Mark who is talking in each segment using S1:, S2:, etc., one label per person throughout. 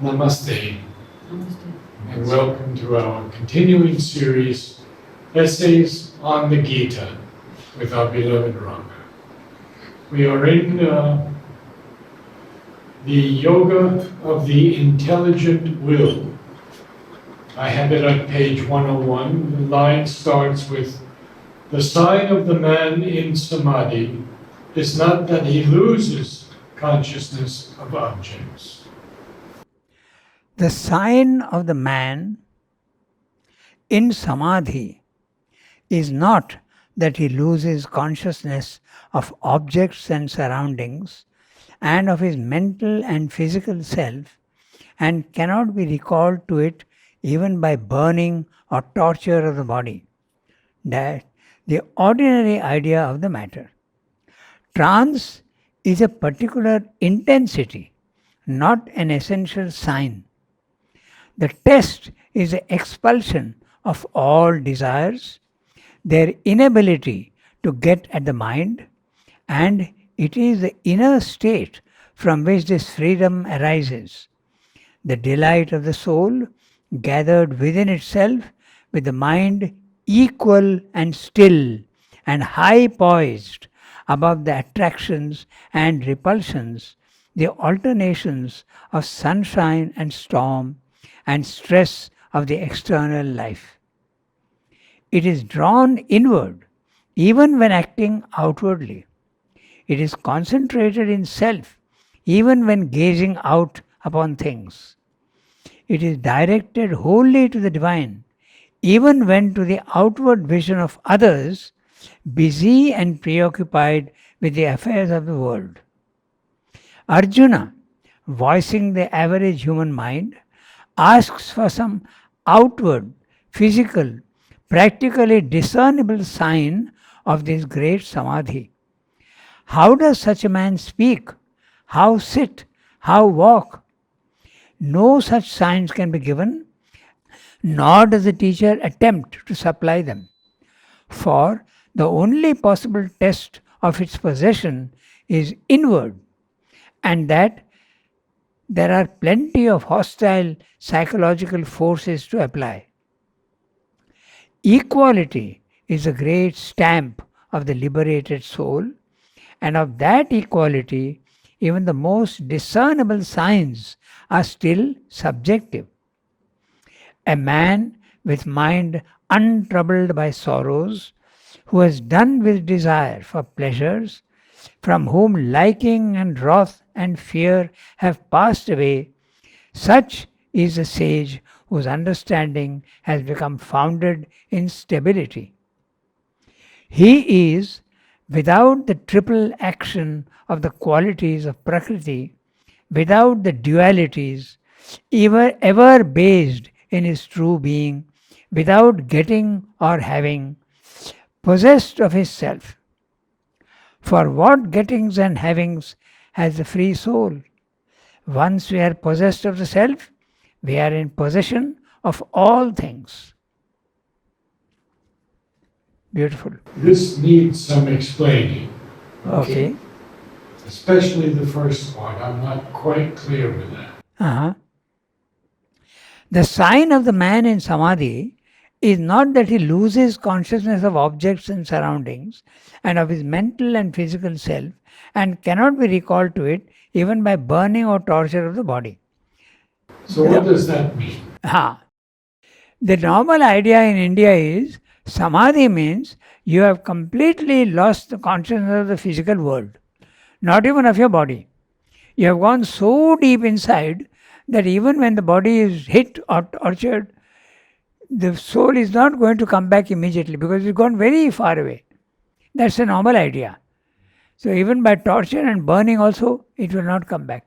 S1: Namaste, and welcome to our continuing series, Essays on the Gita, with our beloved Ranga. We are in the Yoga of the Intelligent Will. I have it on page 101. The line starts with, "The sign of the man in Samadhi is not that he loses consciousness of objects."
S2: The sign of the man in Samadhi is not that he loses consciousness of objects and surroundings and of his mental and physical self and cannot be recalled to it even by burning or torture of the body. That the ordinary idea of the matter. Trance is a particular intensity, not an essential sign. The test is the expulsion of all desires, their inability to get at the mind, and it is the inner state from which this freedom arises, the delight of the soul gathered within itself with the mind equal and still and high poised above the attractions and repulsions, the alternations of sunshine and storm, and stress of the external life. It is drawn inward even when acting outwardly. It is concentrated in self even when gazing out upon things. It is directed wholly to the divine even when to the outward vision of others, busy and preoccupied with the affairs of the world. Arjuna, voicing the average human mind, asks for some outward, physical, practically discernible sign of this great samadhi. How does such a man speak? How sit? How walk? No such signs can be given, nor does the teacher attempt to supply them. For the only possible test of its possession is inward, and that there are plenty of hostile psychological forces to apply. Equality is a great stamp of the liberated soul, and of that equality, even the most discernible signs are still subjective. A man with mind untroubled by sorrows, who has done with desire for pleasures, from whom liking and wrath and fear have passed away, such is the sage whose understanding has become founded in stability. He is, without the triple action of the qualities of Prakriti, without the dualities, ever based in his true being, without getting or having, possessed of his self. For what gettings and havings has the free soul? Once we are possessed of the self, we are in possession of all things. Beautiful.
S1: This needs some explaining.
S2: Okay.
S1: Especially the first part. I'm not quite clear with that.
S2: Uh-huh. The sign of the man in Samadhi is not that he loses consciousness of objects and surroundings and of his mental and physical self and cannot be recalled to it even by burning or torture of the body.
S1: So what does that mean?
S2: The normal idea in India is Samadhi means you have completely lost the consciousness of the physical world, not even of your body. You have gone so deep inside that even when the body is hit or tortured, the soul is not going to come back immediately because it's gone very far away. That's a normal idea. So even by torture and burning also, it will not come back.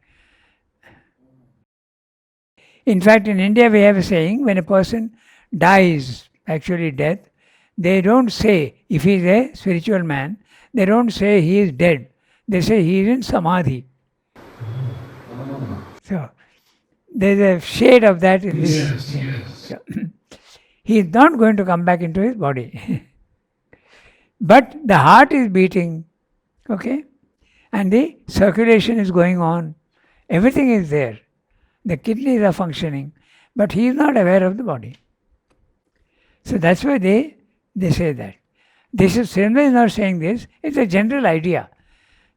S2: In fact, in India we have a saying, when a person dies, actually death, they don't say, if he is a spiritual man, they don't say he is dead. They say he is in Samadhi. So there's a shade of that in this.
S1: Yes.
S2: So, he is not going to come back into his body. But the heart is beating, okay? And the circulation is going on. Everything is there. the kidneys are functioning, but he is not aware of the body. So that's why they say that. This is Srinath is not saying this, it's a general idea.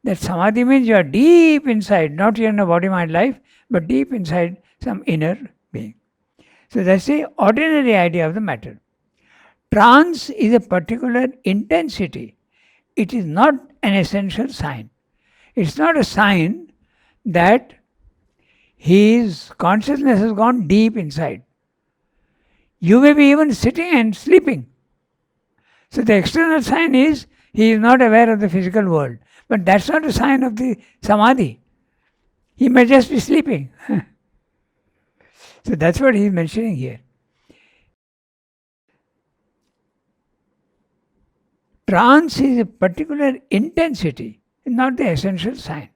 S2: That samadhi means you are deep inside, not here in a body-mind life, but deep inside some inner being. So that's the ordinary idea of the matter. Trance is a particular intensity. It is not an essential sign. It's not a sign that his consciousness has gone deep inside. You may be even sitting and sleeping. So the external sign is he is not aware of the physical world. But that's not a sign of the samadhi. He may just be sleeping. So that's what he is mentioning here. Trance is a particular intensity, not the essential sign.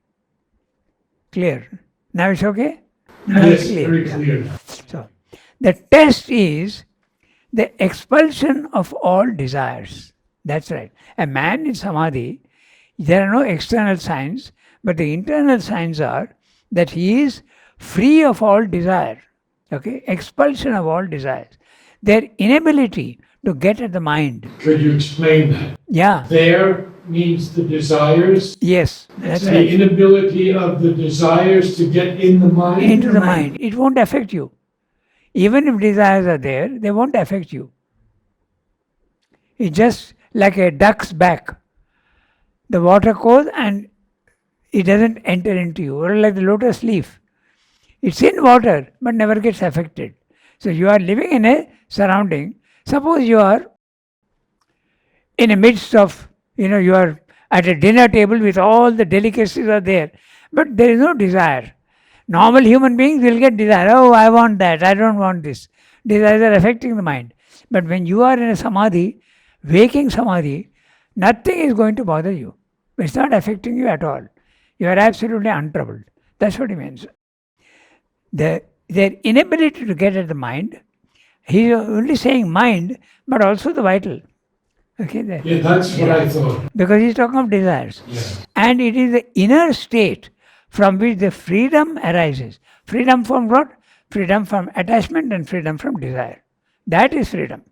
S2: Clear? Now it's okay? Now
S1: Yes,
S2: it's clear.
S1: very clear.
S2: So, the test is the expulsion of all desires. That's right. A man in samadhi, there are no external signs, but the internal signs are that he is free of all desire. Okay? Expulsion of all desires. Their inability to get at the mind.
S1: Could you explain that?
S2: Yeah.
S1: There means the desires.
S2: Yes. That's
S1: The
S2: right.
S1: inability of the desires to get in the mind.
S2: Into the mind. It won't affect you. Even if desires are there, they won't affect you. It's just like a duck's back. The water goes and it doesn't enter into you. Or like the lotus leaf. It's in water but never gets affected. So you are living in a surrounding. Suppose you are in the midst of, you are at a dinner table with all the delicacies are there. But there is no desire. Normal human beings will get desire. Oh, I want that. I don't want this. Desires are affecting the mind. But when you are in a samadhi, waking samadhi, nothing is going to bother you. It's not affecting you at all. You are absolutely untroubled. That's what he means. Their inability to get at the mind, he is only saying mind, but also the vital. Okay, there.
S1: Yeah, that's what I thought.
S2: Because he's talking of desires.
S1: Yeah.
S2: And it is the inner state from which the freedom arises. Freedom from what? Freedom from attachment and freedom from desire. That is freedom.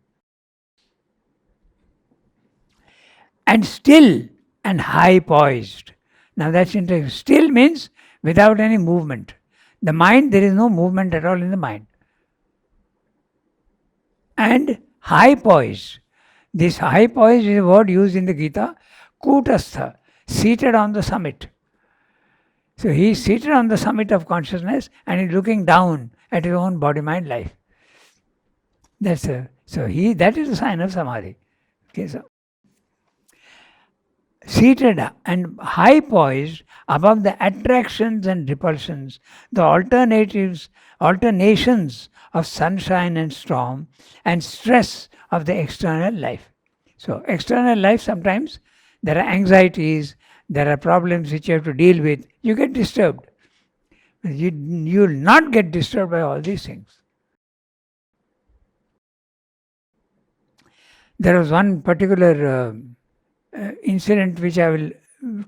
S2: And still and high poised. Now that's interesting. Still means without any movement. The mind, there is no movement at all in the mind. And high poised. This high poised is a word used in the Gita, kutastha, seated on the summit. So he is seated on the summit of consciousness and is looking down at his own body-mind life. That is a sign of samadhi. Okay, so seated and high poised above the attractions and repulsions, the alternations of sunshine and storm, and stress of the external life. So external life, sometimes there are anxieties, there are problems which you have to deal with. You get disturbed. You will not get disturbed by all these things. There was one particular incident which I will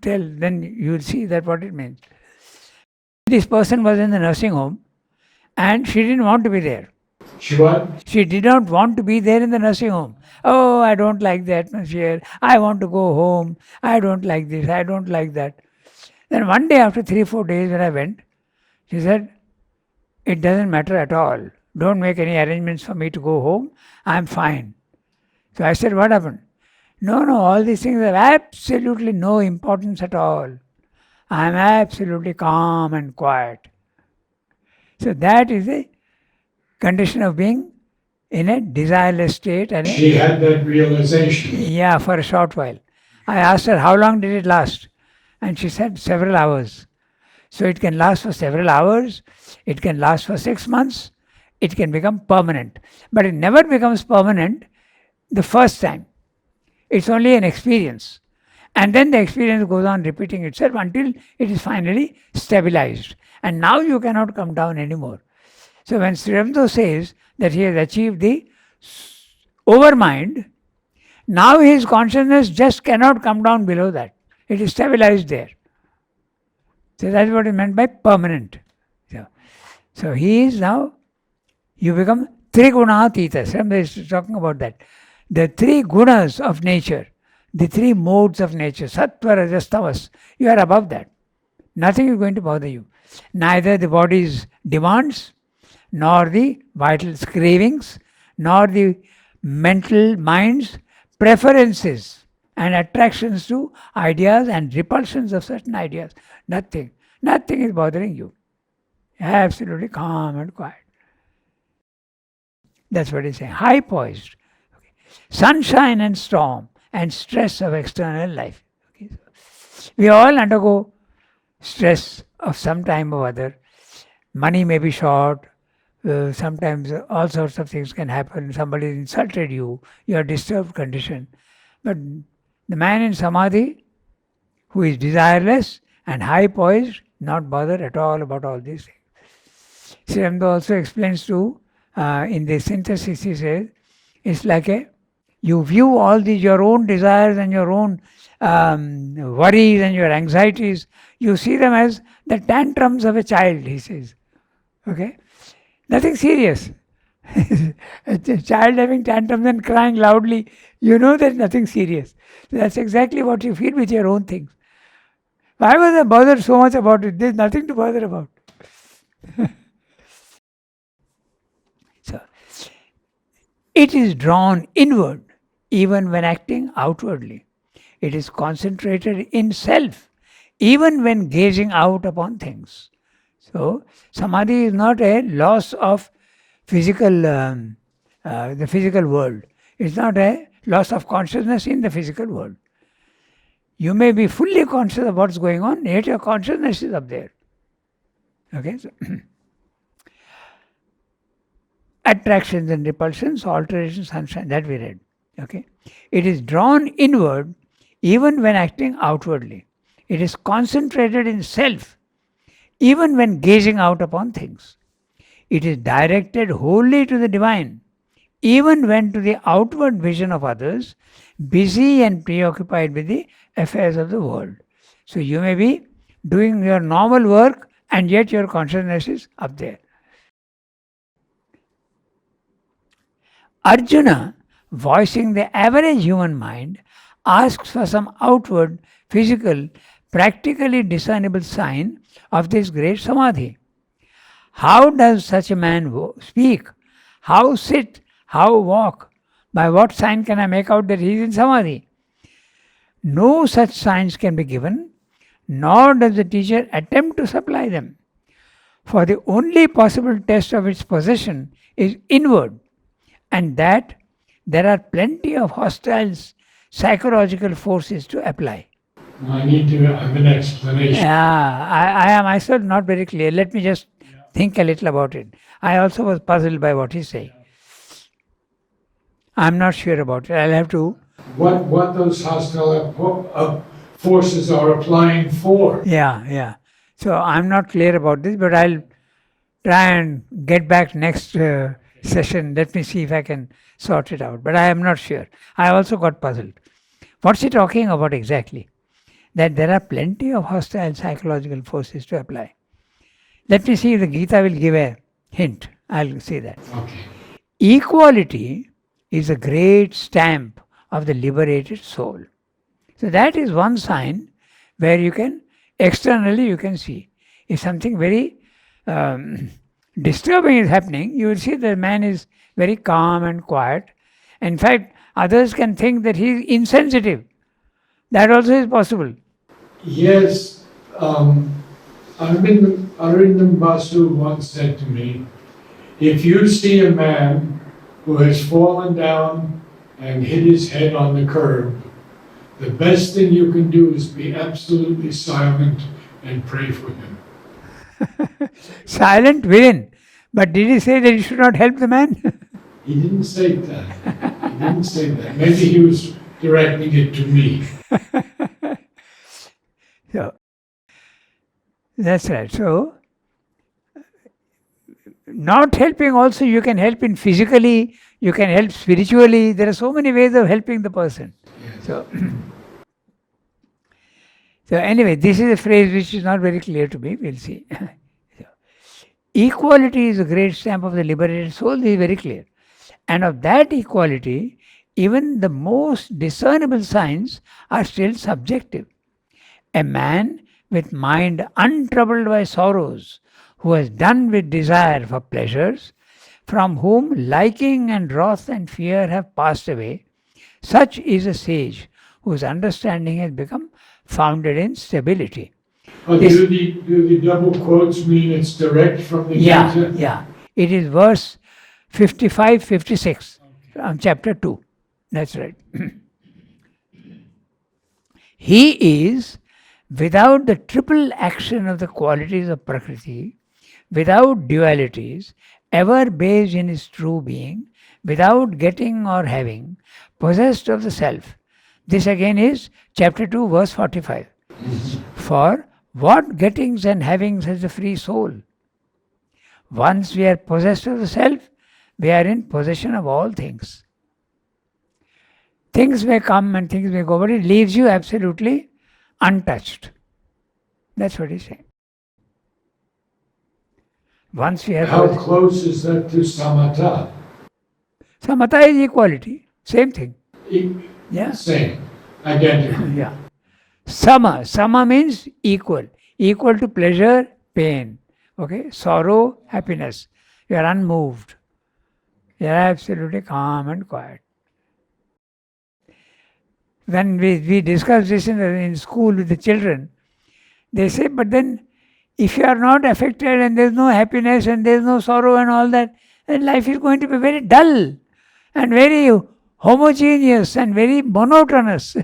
S2: tell, then you will see that what it means. This person was in the nursing home and she didn't want to be there.
S1: She what?
S2: She did not want to be there in the nursing home. Oh, I don't like the atmosphere. I want to go home. I don't like this. I don't like that. Then one day after 3-4 days when I went, she said, it doesn't matter at all. Don't make any arrangements for me to go home. I'm fine. So I said, what happened? No, all these things have absolutely no importance at all. I'm absolutely calm and quiet. So that is a condition of being in a desireless state. And
S1: She had that realization.
S2: Yeah, for a short while. I asked her, how long did it last? And she said, several hours. So it can last for several hours. It can last for 6 months. It can become permanent. But it never becomes permanent the first time. It's only an experience. And then the experience goes on repeating itself until it is finally stabilized. And now you cannot come down anymore. So when Sri Aurobindo says that he has achieved the overmind, now his consciousness just cannot come down below that. It is stabilized there. So that's what is meant by permanent. So So he is now, you become Trigunatita. Somebody is talking about that. The three gunas of nature, the three modes of nature, sattva, rajas, tamas, you are above that. Nothing is going to bother you. Neither the body's demands, nor the vital cravings, nor the mental mind's preferences and attractions to ideas and repulsions of certain ideas. Nothing. Nothing is bothering you. Absolutely calm and quiet. That's what he's saying. High poised. Okay. Sunshine and storm and stress of external life. Okay. So we all undergo stress of some time or other. Money may be short. Sometimes all sorts of things can happen. Somebody insulted you. You are disturbed condition. But the man in samadhi, who is desireless and high poised, not bothered at all about all these things. Sri Aurobindo also explains too, in the synthesis, he says, it's like you view all these, your own desires and your own worries and your anxieties, you see them as the tantrums of a child, he says. Okay? Nothing serious. A child having tantrums and crying loudly, you know there's nothing serious. So that's exactly what you feel with your own things. Why was I bothered so much about it? There's nothing to bother about. So, it is drawn inward even when acting outwardly. It is concentrated in self even when gazing out upon things. So, samadhi is not a loss of physical, the physical world. It's not a loss of consciousness in the physical world. You may be fully conscious of what's going on, yet your consciousness is up there. Okay? So attractions and repulsions, alterations, sunshine, that we read. Okay? It is drawn inward even when acting outwardly. It is concentrated in self even when gazing out upon things. It is directed wholly to the divine, even when to the outward vision of others, busy and preoccupied with the affairs of the world. So you may be doing your normal work and yet your consciousness is up there. Arjuna, voicing the average human mind, asks for some outward, physical, practically discernible sign of this great samadhi. How does such a man speak? How sit? How walk? By what sign can I make out that he is in samadhi? No such signs can be given, nor does the teacher attempt to supply them. For the only possible test of its possession is inward, and that there are plenty of hostile psychological forces to apply.
S1: I need to have an explanation.
S2: Yeah, I am myself not very clear. Let me just think a little about it. I also was puzzled by what he's saying. I'm not sure about it. I'll have to.
S1: What those hostile forces are applying for.
S2: Yeah. So I'm not clear about this, but I'll try and get back next session. Let me see if I can sort it out. But I am not sure. I also got puzzled. What's he talking about exactly? That there are plenty of hostile psychological forces to apply. Let me see if the Gita will give a hint. I'll say that.
S1: Okay.
S2: Equality is a great stamp of the liberated soul. So that is one sign where you can, externally you can see. If something very disturbing is happening, you will see the man is very calm and quiet. In fact, others can think that he is insensitive. That also is possible.
S1: Yes, Arindam Basu once said to me, if you see a man who has fallen down and hit his head on the curb, the best thing you can do is be absolutely silent and pray for him.
S2: Silent within. But did he say that you should not help the man?
S1: He didn't say that. He didn't say that. Maybe he was directing it to me.
S2: So, that's right. So, not helping also, you can help in physically, you can help spiritually. There are so many ways of helping the person.
S1: Yes.
S2: So anyway, this is a phrase which is not very clear to me. We'll see. Equality is the great stamp of the liberated soul, this is very clear. And of that equality, even the most discernible signs are still subjective. A man with mind untroubled by sorrows, who has done with desire for pleasures, from whom liking and wrath and fear have passed away, such is a sage whose understanding has become founded in stability.
S1: But
S2: This-
S1: do the double quotes mean it's direct from the
S2: Yeah,
S1: Gita?
S2: yeah. It is verse 55, 56 from chapter 2. That's right. He is, without the triple action of the qualities of Prakriti, without dualities, ever based in his true being, without getting or having, possessed of the self. This again is chapter 2, verse 45. For what gettings and havings has the free soul? Once we are possessed of the self, we are in possession of all things. Things may come and things may go, but it leaves you absolutely untouched. That's what he's saying. Once we have
S1: How close is that to samatha?
S2: samatha is equality, same thing. Yeah.
S1: Same, identical.
S2: Yeah. Sama means equal to pleasure, pain. Okay, sorrow, happiness. You are unmoved. You are absolutely calm and quiet. When we discuss this in school with the children, they say, but then if you are not affected and there is no happiness and there is no sorrow and all that, then life is going to be very dull and very homogeneous and very monotonous.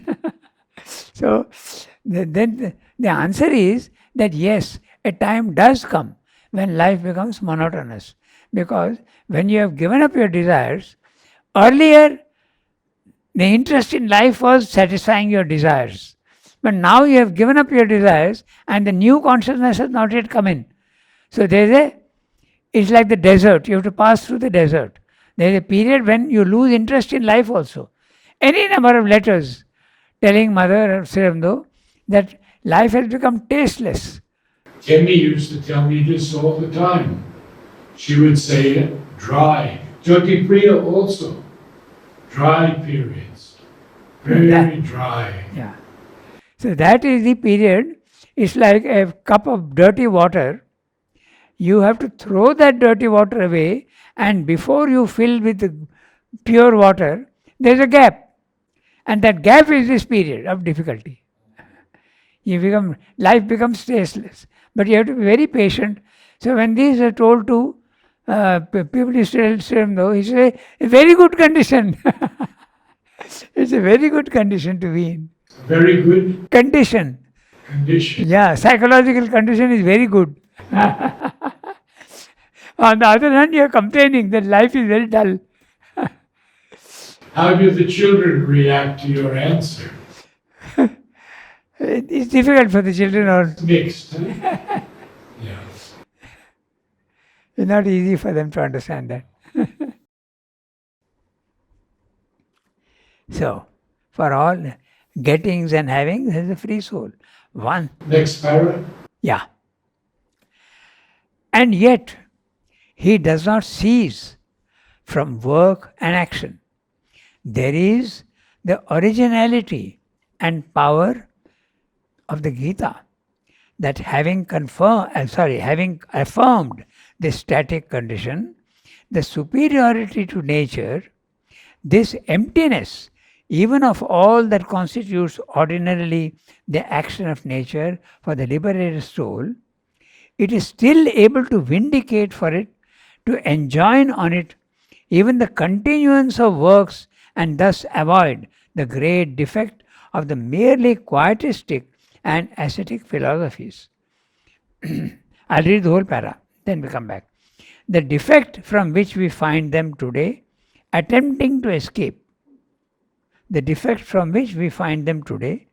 S2: So then the answer is that yes, a time does come when life becomes monotonous. Because when you have given up your desires, earlier the interest in life was satisfying your desires. But now you have given up your desires and the new consciousness has not yet come in. So it's like the desert. You have to pass through the desert. There is a period when you lose interest in life also. Any number of letters telling Mother Sriramdo that life has become tasteless.
S1: Kemi used to tell me this all the time. She would say it dry. Jyoti Priya also. Dry periods. Very dry.
S2: Yeah. So that is the period. It's like a cup of dirty water. You have to throw that dirty water away, and before you fill with the pure water, there's a gap. And that gap is this period of difficulty. Life becomes tasteless. But you have to be very patient. So when these are told to people used to tell him though, he said, a very good condition. It's a very good condition to be in.
S1: Very good
S2: Condition. Yeah, psychological condition is very good. On the other hand, you are complaining that life is very dull.
S1: How do the children react to your answer?
S2: It's difficult for the children, or
S1: Mixed. Huh? Yeah.
S2: it's not easy for them to understand that. So, for all gettings and havings, there is a free soul. One.
S1: Next para.
S2: Yeah. And yet, he does not cease from work and action. There is the originality and power of the Gita that having affirmed this static condition, the superiority to nature, this emptiness, even of all that constitutes ordinarily the action of nature for the liberated soul, it is still able to vindicate for it, to enjoin on it even the continuance of works, and thus avoid the great defect of the merely quietistic and ascetic philosophies. I'll read the whole para, then we come back. The defect from which we find them today attempting to escape. The defect from which we find them today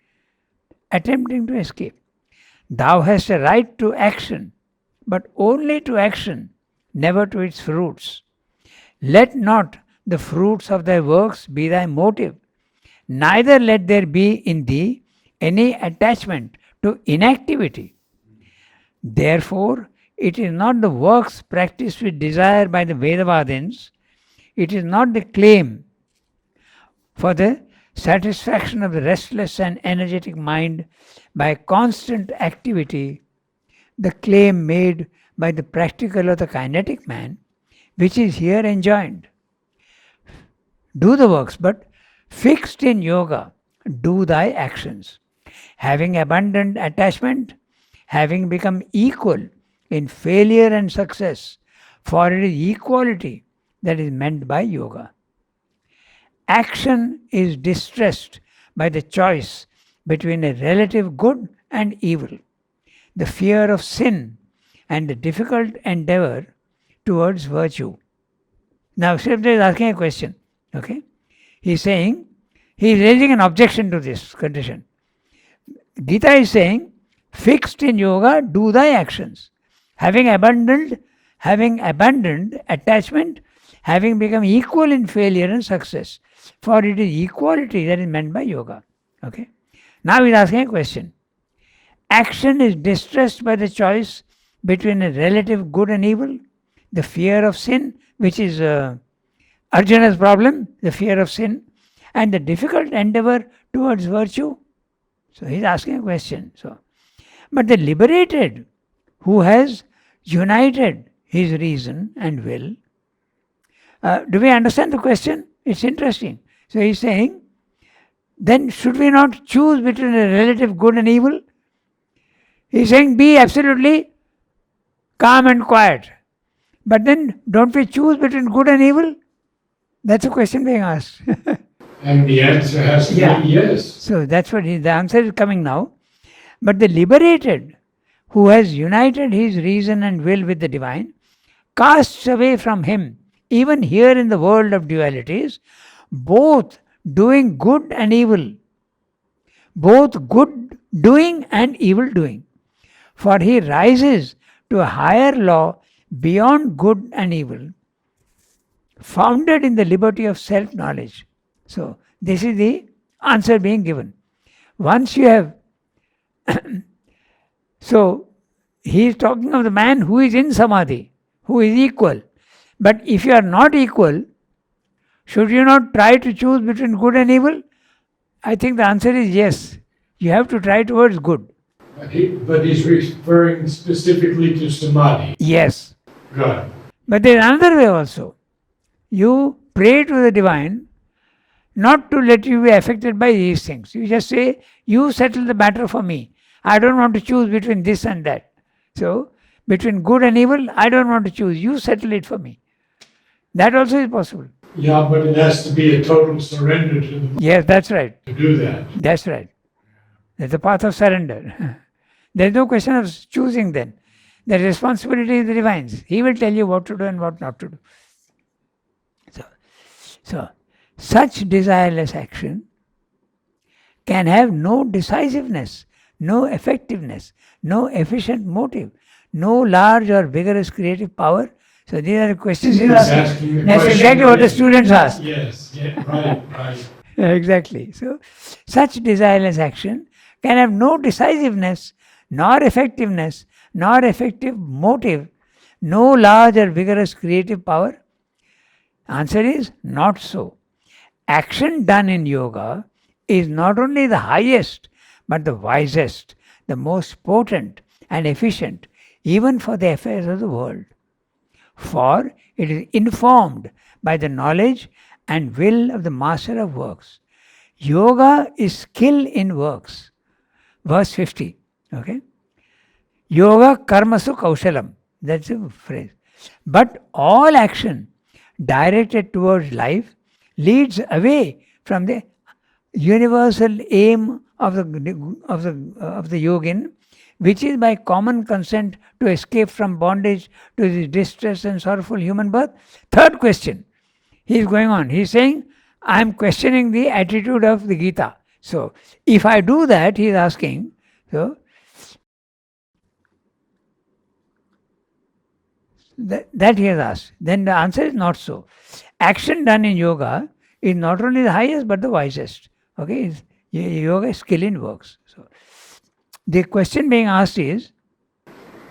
S2: attempting to escape. Thou hast a right to action, but only to action, never to its fruits. Let not the fruits of thy works be thy motive, neither let there be in thee any attachment to inactivity. Therefore, It is not the works practiced with desire by the Vedavadins. It is not the claim for the satisfaction of the restless and energetic mind by constant activity, the claim made by the practical or the kinetic man, which is here enjoined. Do the works, but fixed in yoga, do thy actions. Having abandoned attachment, having become equal in failure and success, for it is equality that is meant by yoga. Action is distressed by the choice between a relative good and evil, the fear of sin, and the difficult endeavor towards virtue. Now, Sripta is asking a question. Okay? He's saying, he is raising an objection to this condition. Gita is saying, fixed in yoga, do thy actions. Having abandoned attachment, having become equal in failure and success. For it is equality that is meant by yoga. Okay? Now he is asking a question. Action is distressed by the choice between a relative good and evil, the fear of sin, which is Arjuna's problem, the fear of sin, and the difficult endeavor towards virtue. So he is asking a question. But the liberated who has united his reason and will, do we understand the question? It's interesting. So he's saying, then should we not choose between a relative good and evil? He's saying, be absolutely calm and quiet. But then don't we choose between good and evil? That's a question being asked.
S1: And the answer has to be yes.
S2: So that's what the answer is coming now. But the liberated who has united his reason and will with the divine casts away from him, even here in the world of dualities, both doing good and evil, both good doing and evil doing. For he rises to a higher law beyond good and evil, founded in the liberty of self-knowledge. So this is the answer being given. Once you have so he is talking of the man who is in samadhi, who is equal. But if you are not equal, should you not try to choose between good and evil? I think the answer is yes. You have to try towards good.
S1: But he's referring specifically to samadhi.
S2: Yes.
S1: Good.
S2: But there is another way also. You pray to the divine not to let you be affected by these things. You just say, you settle the matter for me. I don't want to choose between this and that. So, between good and evil, I don't want to choose. You settle it for me. That also is possible.
S1: Yeah, but it has to be a total surrender to the
S2: Yes, that's right.
S1: to do that.
S2: That's right. That's the path of surrender. There's no question of choosing then. The responsibility is the divine's. He will tell you what to do and what not to do. So such desireless action can have no decisiveness, no effectiveness, no efficient motive, no large or vigorous creative power. So these are the questions he's asking. That's exactly what the students ask.
S1: Yes, right.
S2: Exactly. So such desireless action can have no decisiveness, nor effectiveness, nor effective motive, no large or vigorous creative power. Answer is not so. Action done in yoga is not only the highest, but the wisest, the most potent and efficient, even for the affairs of the world. For it is informed by the knowledge and will of the master of works. Yoga is skill in works. Verse 50. Okay? Yoga karmasu kaushalam. That's the phrase. But all action directed towards life leads away from the universal aim of the yogin, which is by common consent to escape from bondage to the distress and sorrowful human birth. Third question. He is going on. He is saying, I am questioning the attitude of the Gita. So, if I do that, he is asking, that he has asked. Then the answer is not so. Action done in yoga is not only the highest but the wisest. Okay, yoga is skill in works. So, the question being asked is,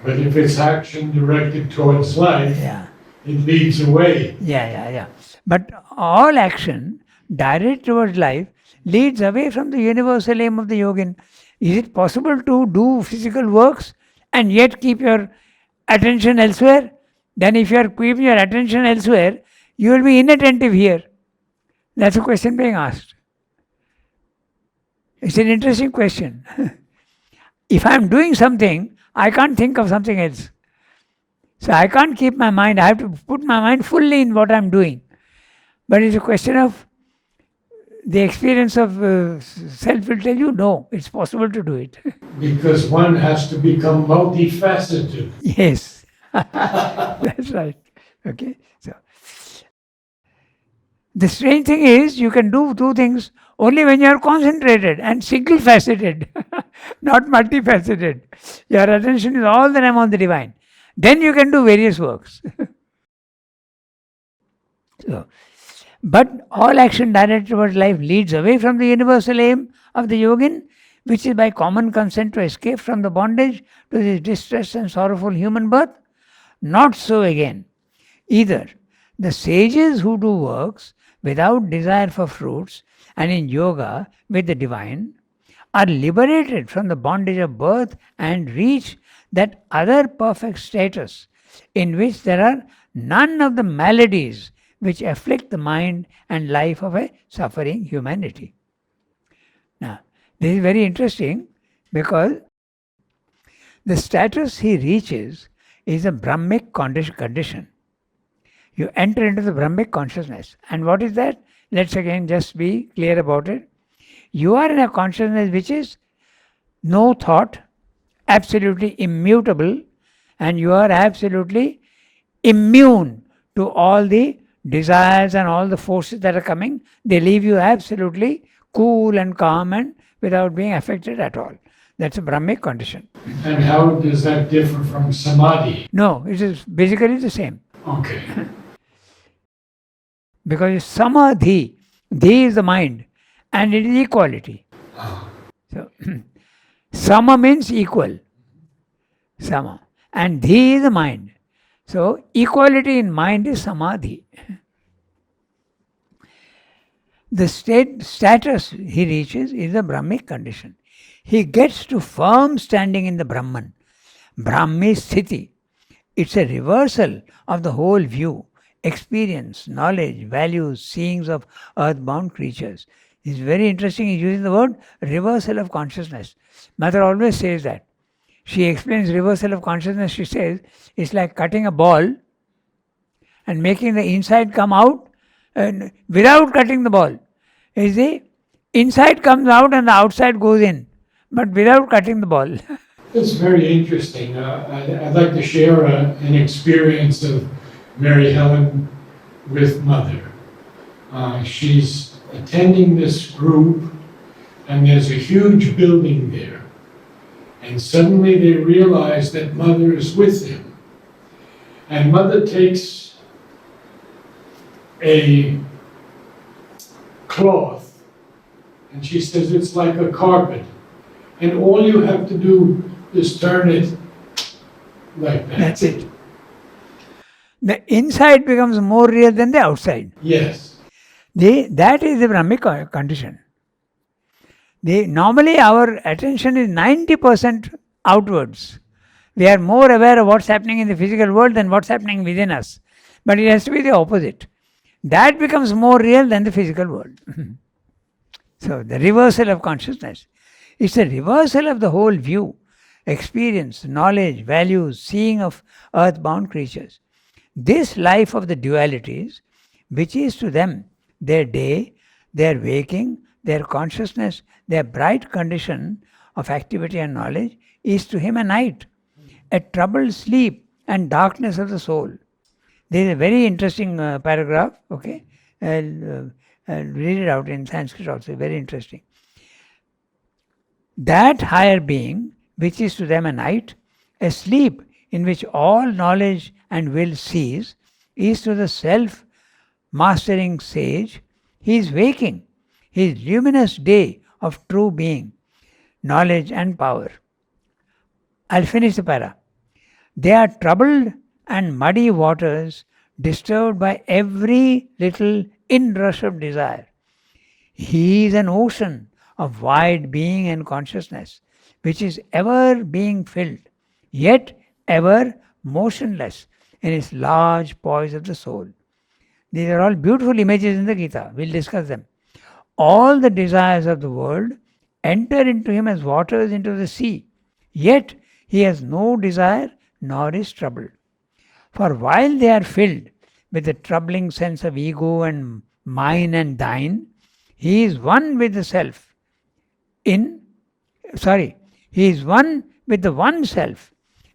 S1: But if it's action directed towards life,
S2: Yeah.
S1: it leads away.
S2: Yeah. But all action directed towards life leads away from the universal aim of the yogin. Is it possible to do physical works and yet keep your attention elsewhere? Then if you are keeping your attention elsewhere, you will be inattentive here. That's a question being asked. It's an interesting question. If I am doing something, I can't think of something else. So I can't keep my mind, I have to put my mind fully in what I'm doing. But it's a question of the experience of self will tell you, no, it's possible to do it.
S1: Because one has to become multifaceted.
S2: Yes, that's right. Okay, so the strange thing is you can do two things only when you are concentrated and single faceted, not multifaceted. Your attention is all the time on the divine. Then you can do various works. So, but all action directed towards life leads away from the universal aim of the yogin, which is by common consent to escape from the bondage to this distressed and sorrowful human birth. Not so again. Either the sages who do works without desire for fruits and in yoga with the divine are liberated from the bondage of birth and reach that other perfect status in which there are none of the maladies which afflict the mind and life of a suffering humanity. Now, this is very interesting because the status he reaches is a Brahmic condition. You enter into the Brahmic consciousness. And what is that? Let's again just be clear about it. You are in a consciousness which is no thought, absolutely immutable, and you are absolutely immune to all the desires and all the forces that are coming. They leave you absolutely cool and calm and without being affected at all. That's a Brahmic condition.
S1: And how does that differ from samadhi?
S2: No, it is basically the same.
S1: Okay.
S2: Because it's samadhi, dhi is the mind, and it is equality. So, sama means equal, sama, and dhi is the mind. So, equality in mind is samadhi. The status he reaches is the Brahmic condition. He gets to firm standing in the Brahman. Brahmi sthiti. It's a reversal of the whole view, experience, knowledge, values, seeings of earthbound creatures. It's very interesting. He's using the word reversal of consciousness. Mother always says that. She explains reversal of consciousness. She says it's like cutting a ball and making the inside come out without cutting the ball. Is the inside comes out and the outside goes in, but without cutting the ball.
S1: It's very interesting. I'd like to share an experience of Mary Helen with Mother. She's attending this group, and there's a huge building there. And suddenly they realize that Mother is with them. And Mother takes a cloth, and she says it's like a carpet. And all you have to do is turn it like that.
S2: That's it. The inside becomes more real than the outside.
S1: Yes.
S2: That is the Brahmic condition. Normally our attention is 90% outwards. We are more aware of what's happening in the physical world than what's happening within us. But it has to be the opposite. That becomes more real than the physical world. So the reversal of consciousness. It's a reversal of the whole view, experience, knowledge, values, seeing of earthbound creatures. This life of the dualities, which is to them their day, their waking, their consciousness, their bright condition of activity and knowledge, is to him a night, a troubled sleep and darkness of the soul. There is a very interesting paragraph, okay? I'll read it out in Sanskrit also, very interesting. That higher being, which is to them a night, a sleep in which all knowledge and will cease, is to the self-mastering sage, he is waking, his luminous day of true being, knowledge and power. I'll finish the para. They are troubled and muddy waters, disturbed by every little inrush of desire. He is an ocean of wide being and consciousness, which is ever being filled, yet ever motionless in its large poise of the soul. These are all beautiful images in the Gita. We'll discuss them. All the desires of the world enter into him as waters into the sea, yet he has no desire nor is troubled. For while they are filled with the troubling sense of ego and mine and thine, he is one with the self in, he is one with the one self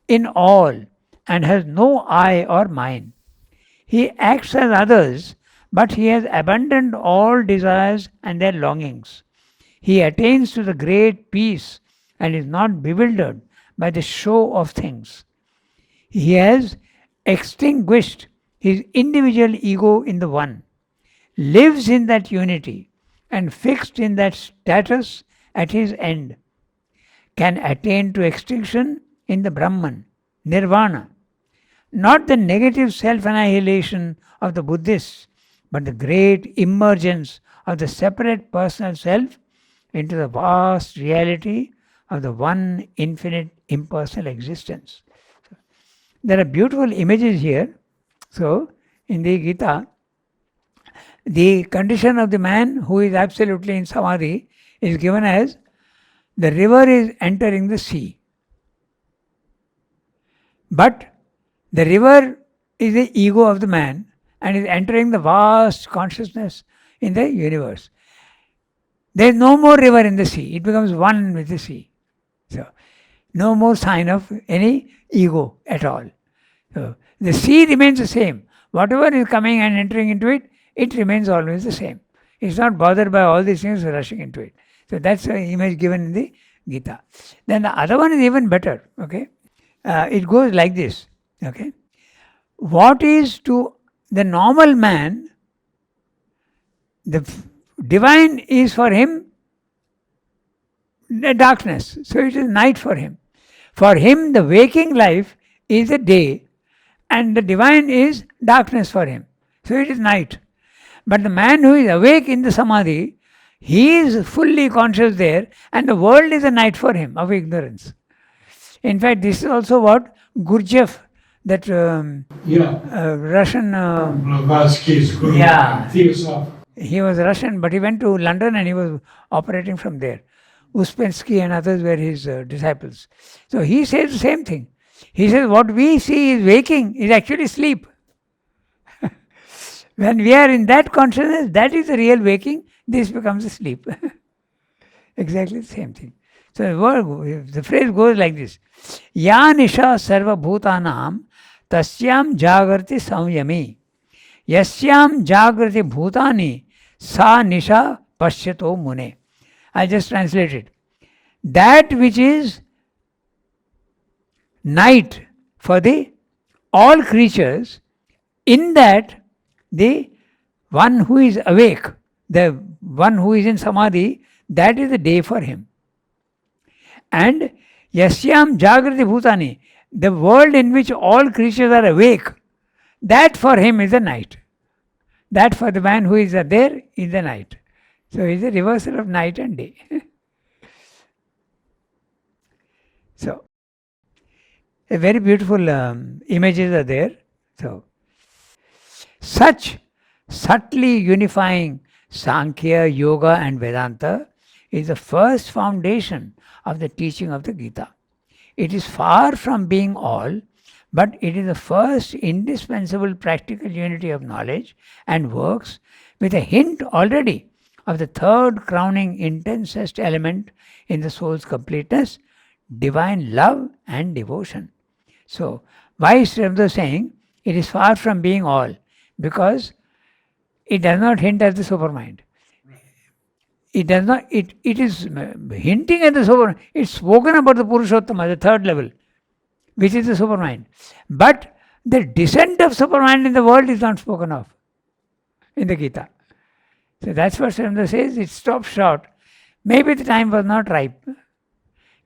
S2: in all and has no I or mine. He acts as others, but he has abandoned all desires and their longings. He attains to the great peace and is not bewildered by the show of things. He has extinguished his individual ego in the one, lives in that unity, and fixed in that status at his end, can attain to extinction in the Brahman, Nirvana. Not the negative self annihilation of the Buddhists, but the great emergence of the separate personal self into the vast reality of the one infinite impersonal existence. There are beautiful images here. So, in the Gita, the condition of the man who is absolutely in samadhi is given as the river is entering the sea. But the river is the ego of the man and is entering the vast consciousness in the universe. There is no more river in the sea. It becomes one with the sea. So, no more sign of any ego at all. So, the sea remains the same. Whatever is coming and entering into it, it remains always the same. It's not bothered by all these things rushing into it. So that's the image given in the Gita. Then the other one is even better. Okay, it goes like this. Okay, what is to the normal man, the divine is for him the darkness. So it is night for him. For him, the waking life is a day, and the divine is darkness for him. So it is night. But the man who is awake in the samadhi, he is fully conscious there, and the world is a night for him of ignorance. In fact, this is also what Gurdjieff, that Russian
S1: Blavatsky's guru, theosopher.
S2: He was Russian, but he went to London and he was operating from there. Uspensky and others were his disciples. So he says the same thing. He says what we see is waking is actually sleep. When we are in that consciousness, that is the real waking, this becomes a sleep. Exactly the same thing. So the phrase goes like this. Ya nisha sarva bhutanam tasyam jagrati samyami yasyam jagrati bhutani sa nisha pashyato mune. I just translate it. That which is night for the all creatures, in that the one who is awake, the one who is in samadhi, that is the day for him. And yasyam jagrati bhutani, the world in which all creatures are awake, that for him is the night. That for the man who is there is the night. So it is a reversal of night and day. So, a very beautiful images are there. So, such subtly unifying Sankhya, Yoga and Vedanta is the first foundation of the teaching of the Gita. It is far from being all, but it is the first indispensable practical unity of knowledge and works, with a hint already of the third crowning intensest element in the soul's completeness, divine love and devotion. So, why is Sri Aurobindo saying it is far from being all? Because it does not hint at the supermind. It does not. It is hinting at the supermind. It's spoken about the Purushottama, the third level, which is the supermind. But the descent of supermind in the world is not spoken of in the Gita. So that's what Sri Aurobindo says. It stops short. Maybe the time was not ripe,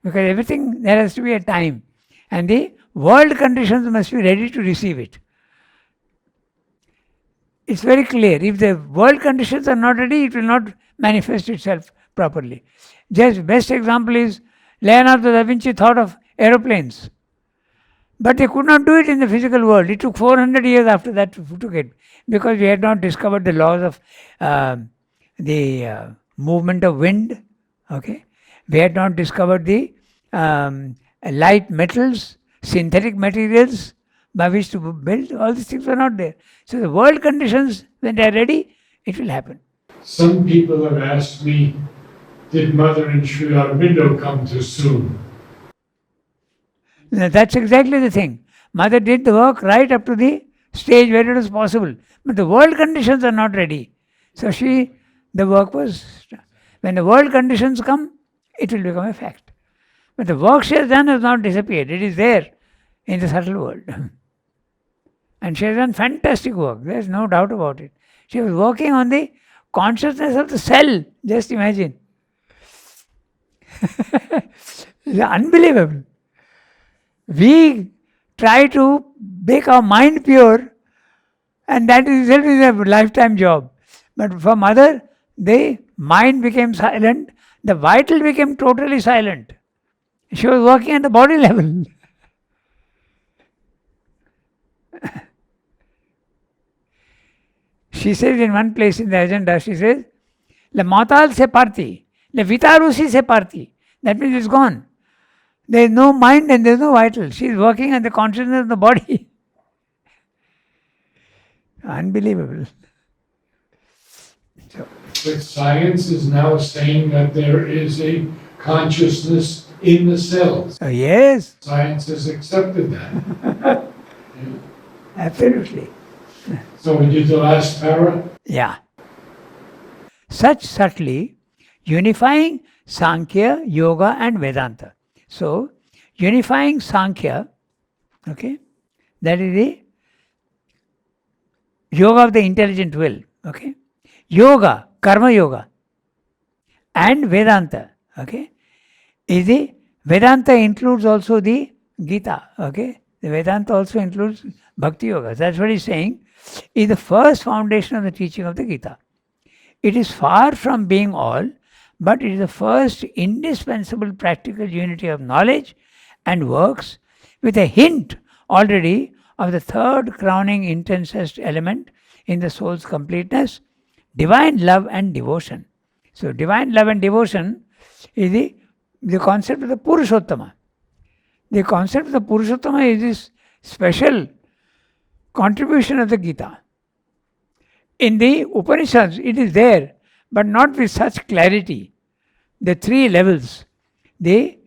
S2: because everything there has to be a time. And the world conditions must be ready to receive it. It's very clear. If the world conditions are not ready, it will not manifest itself properly. Just best example is Leonardo da Vinci thought of aeroplanes. But they could not do it in the physical world. It took 400 years after that to get, because we had not discovered the laws of the movement of wind. Okay, we had not discovered the light metals, synthetic materials by which to build. All these things were not there. So the world conditions, when they are ready, it will happen.
S1: Some people have asked me, did Mother and Sri Aurobindo come too soon?
S2: Now, that's exactly the thing. Mother did the work right up to the stage where it was possible. But the world conditions are not ready. So the work was, when the world conditions come, it will become a fact. But the work she has done has not disappeared. It is there in the subtle world. And she has done fantastic work. There is no doubt about it. She was working on the consciousness of the cell. Just imagine. It's unbelievable. We try to make our mind pure, and that itself is a lifetime job. But for Mother, the mind became silent, the vital became totally silent. She was working at the body level. She says in one place in the agenda, she says, Le matal se parti, le vitarusi se parti. That means it's gone. There is no mind and there is no vital. She is working on the consciousness of the body. Unbelievable. So,
S1: But science is now saying that there is a consciousness in the cells.
S2: yes,
S1: Science has accepted that.
S2: absolutely.
S1: So we did the last para.
S2: Yeah. Such subtly unifying Sankhya, Yoga and Vedanta. So, unifying Sankhya, okay, that is the yoga of the intelligent will, okay, yoga, karma yoga, and Vedanta, okay, is the Vedanta includes also the Gita, okay, the Vedanta also includes Bhakti Yoga. That's what he's saying, is the first foundation of the teaching of the Gita. It is far from being all, but it is the first indispensable practical unity of knowledge and works, with a hint already of the third crowning intensest element in the soul's completeness, divine love and devotion. So divine love and devotion is the concept of the Purushottama. The concept of the Purushottama is this special contribution of the Gita. In the Upanishads, it is there, but not with such clarity. The three levels, the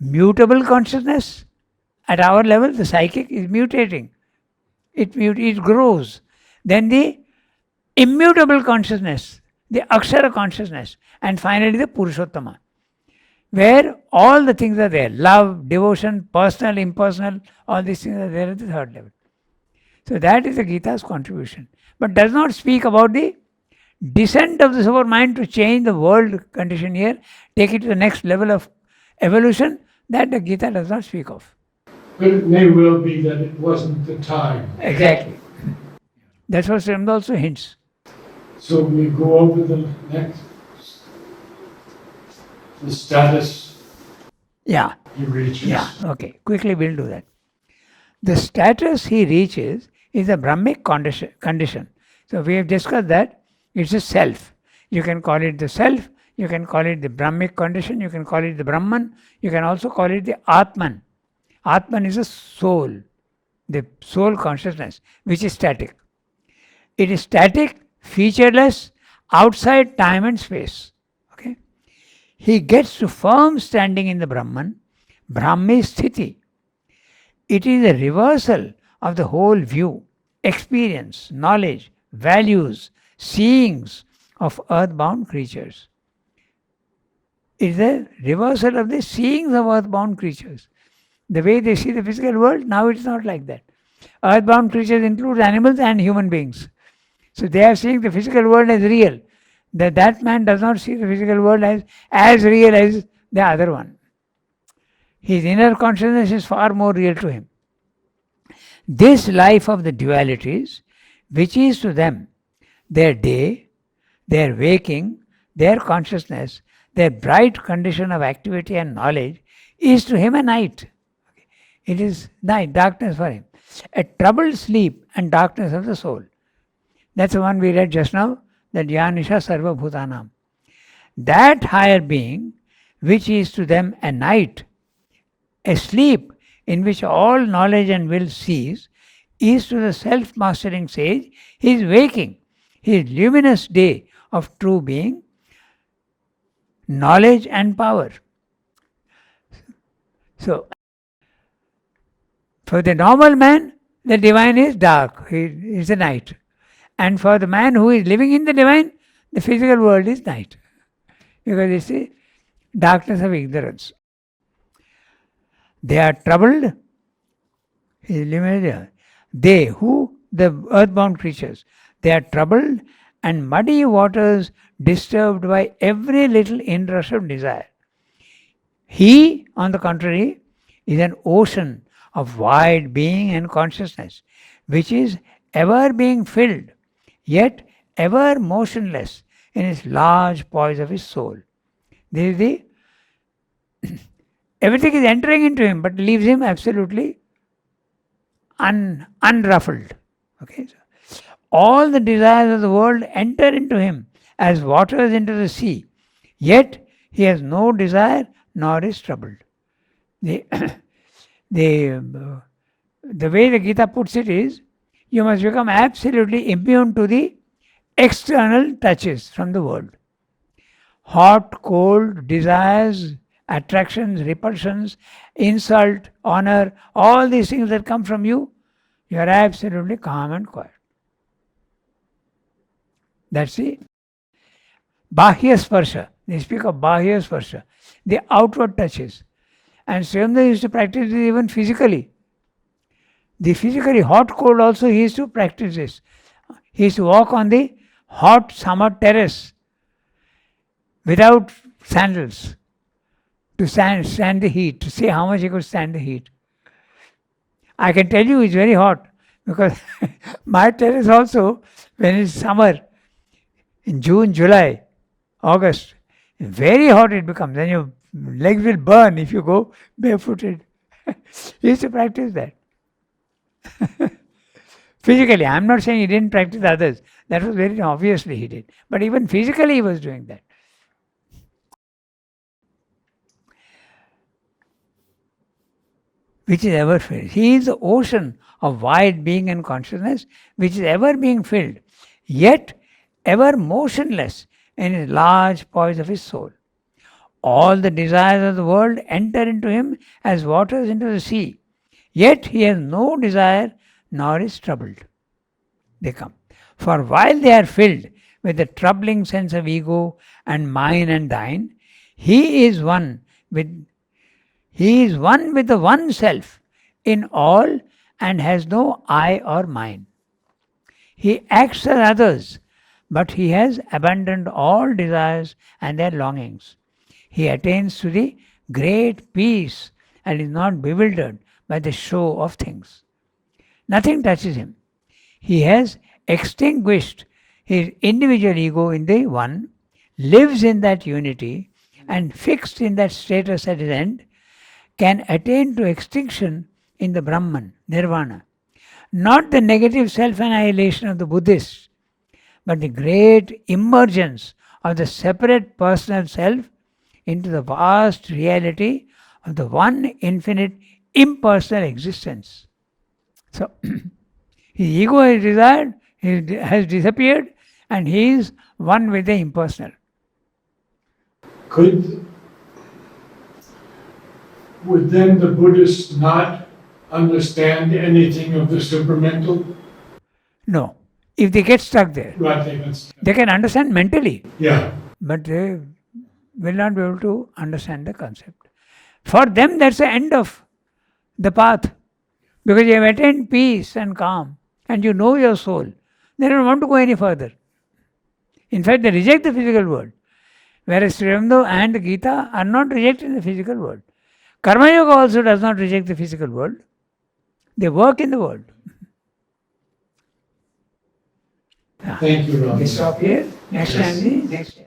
S2: mutable consciousness, at our level, the psychic is mutating. It grows. Then the immutable consciousness, the Akshara consciousness, and finally the Purushottama, where all the things are there. Love, devotion, personal, impersonal, all these things are there at the third level. So that is the Gita's contribution. But does not speak about the descent of the super mind to change the world condition here, take it to the next level of evolution. That the Gita does not speak of.
S1: But it may well be that it wasn't the time.
S2: Exactly. That's what Srimad also hints.
S1: So we go over the next, the status
S2: Yeah,
S1: he reaches.
S2: yeah, okay. Quickly we'll do that. The status he reaches is a Brahmic condition. So we have discussed that it's a self. You can call it the self, you can call it the Brahmic condition, you can call it the Brahman, you can also call it the Atman. Atman is a soul, the soul consciousness, which is static. It is static, featureless, outside time and space. Okay? He gets to firm standing in the Brahman, Brahmi Sthiti. It is a reversal of the whole view, experience, knowledge, values, seeings of earthbound creatures. It is a reversal of the seeings of earthbound creatures. The way they see the physical world, now it's not like that. Earthbound creatures include animals and human beings. So they are seeing the physical world as real. That man does not see the physical world as real as the other one. His inner consciousness is far more real to him. This life of the dualities, which is to them their day, their waking, their consciousness, their bright condition of activity and knowledge, is to him a night. It is night, darkness for him. A troubled sleep and darkness of the soul. That's the one we read just now, that Yanisha Sarva Bhutanam. That higher being, which is to them a night, a sleep in which all knowledge and will cease, is to the self-mastering sage his waking, his luminous day of true being, knowledge and power. So, for the normal man, the divine is dark, it is the night. And for the man who is living in the divine, the physical world is night. Because it's the darkness of ignorance. They are troubled. They, who? The earthbound creatures. They are troubled and muddy waters disturbed by every little inrush of desire. He, on the contrary, is an ocean of wide being and consciousness, which is ever being filled, yet ever motionless in his large poise of his soul. This is the everything is entering into him, but leaves him absolutely unruffled. Okay, so all the desires of the world enter into him as waters into the sea, yet he has no desire nor is troubled. The way the Gita puts it is, you must become absolutely immune to the external touches from the world. Hot, cold, desires, attractions, repulsions, insult, honor, all these things that come from you, you are absolutely calm and quiet. That's the Bahya Sparsha. They speak of Bahya Sparsha, the outward touches. And Sriyamda used to practice this even physically. The physically hot, cold also he used to practice this. He used to walk on the hot summer terrace without sandals to stand the heat, to see how much he could stand the heat. I can tell you it's very hot because my terrace also, when it's summer, in June, July, August, very hot it becomes. Then your legs will burn if you go barefooted. He used to practice that. Physically, I'm not saying he didn't practice others. That was very obviously he did. But even physically he was doing that. Which is ever filled. He is the ocean of wide being and consciousness, which is ever being filled, yet ever motionless in his large poise of his soul. All the desires of the world enter into him as waters into the sea, yet he has no desire nor is troubled. They come. For while they are filled with the troubling sense of ego and mine and thine, he is one with the one self in all and has no I or mine. He acts as others, but he has abandoned all desires and their longings. He attains to the great peace and is not bewildered by the show of things. Nothing touches him. He has extinguished his individual ego in the one, lives in that unity, and fixed in that status at his end, can attain to extinction in the Brahman, Nirvana. Not the negative self-annihilation of the Buddhists, but the great emergence of the separate personal self into the vast reality of the one infinite impersonal existence. So, his ego has desired, has disappeared, and he is one with the impersonal.
S1: Would then the Buddhists not understand anything of the supramental?
S2: No. If they get stuck there,
S1: Right,
S2: they can understand mentally,
S1: yeah.
S2: but they will not be able to understand the concept. For them, that's the end of the path. Because you have attained peace and calm, and you know your soul. They don't want to go any further. In fact, they reject the physical world. Whereas Sri Aurobindo and the Gita are not rejecting the physical world. Karma Yoga also does not reject the physical world. They work in the world.
S1: Thank you, Ram.
S2: We stop here. Next time, next.